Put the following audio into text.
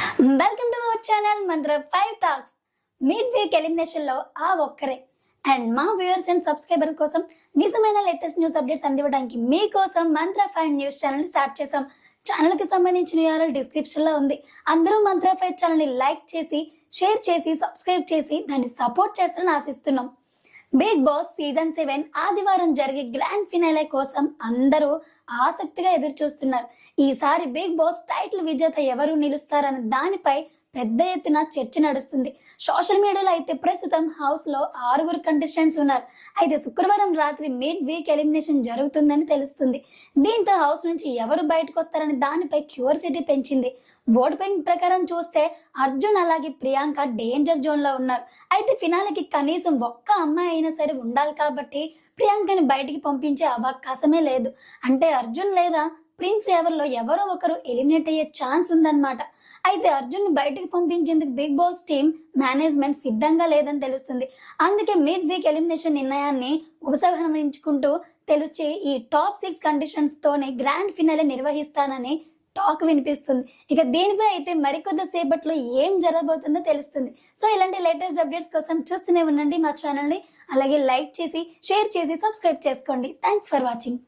Welcome to our channel Mantra 5 talks. Mid week elimination లో ఆ ఒక్కరే అండ్ మా వ్యూవర్స్ అండ్ సబ్స్క్రైబర్స్ కోసం నిజమైన లేటెస్ట్ న్యూస్ అప్డేట్స్ అందివ్వడానికి మీకోసం మంత్ర 5 న్యూస్ ఛానల్ స్టార్ట్ చేసాం. ఛానల్ కి సంబంధించిన URL డిస్క్రిప్షన్ లో ఉంది. అందరూ మంత్ర 5 ఛానల్ ని లైక్ చేసి, షేర్ చేసి, సబ్స్క్రైబ్ చేసి దాన్ని సపోర్ట్ చేస్తారని ఆశిస్తున్నాం. బిగ్ బాస్ సీజన్ 7 ఆదివారం జరిగే గ్రాండ్ ఫినాలే కోసం అందరూ ఆసక్తిగా ఎదురు చూస్తున్నారు. ఈసారి బిగ్ బాస్ టైటిల్ విజేత ఎవరు నిలుస్తారన్న దానిపై పెద్ద ఎత్తున చర్చ నడుస్తుంది. సోషల్ మీడియాలో అయితే ప్రస్తుతం హౌస్ లో 6 కంటెస్టెంట్స్ ఉన్నారు. అయితే శుక్రవారం రాత్రి మిడ్ వీక్ ఎలిమినేషన్ జరుగుతుందని తెలుస్తుంది. దీంతో హౌస్ నుంచి ఎవరు బయటకు వస్తారని దానిపై క్యూరియాసిటీ పెంచింది. ఓటింగ్ ప్రకారం చూస్తే అర్జున్ అలాగే ప్రియాంక డేంజర్ జోన్ లో ఉన్నారు. అయితే ఫినాలకి కనీసం ఒక్క అమ్మాయి అయినా సరే ఉండాలి కాబట్టి ప్రియాంకని బయటికి పంపించే అవకాశమే లేదు. అంటే అర్జున్ లేదా ప్రిన్స్ ఎవరో ఒకరు ఎలిమినేట్ అయ్యే ఛాన్స్ ఉందన్నమాట. అయితే అర్జున్ బయటకు పంపించేందుకు బిగ్ బాస్ టీమ్ మేనేజ్మెంట్ సిద్ధంగా లేదని తెలుస్తుంది. అందుకే మిడ్ వీక్ ఎలిమినేషన్ నిర్ణయాన్ని ఉపసంహరించుకుంటూ తెలిసి ఈ టాప్ 6 కండిషన్స్ తోనే గ్రాండ్ ఫినాలే నిర్వహిస్తానని టాక్ వినిపిస్తుంది. ఇక దీనిపై అయితే మరికొద్ది సేపట్లో ఏం జరగబోతుందో తెలుస్తుంది. సో ఇలాంటి లేటెస్ట్ అప్డేట్స్ కోసం చూస్తూనే ఉండండి మా ఛానల్ని. అలాగే లైక్ చేసి, షేర్ చేసి, సబ్స్క్రైబ్ చేసుకోండి. Thanks for watching.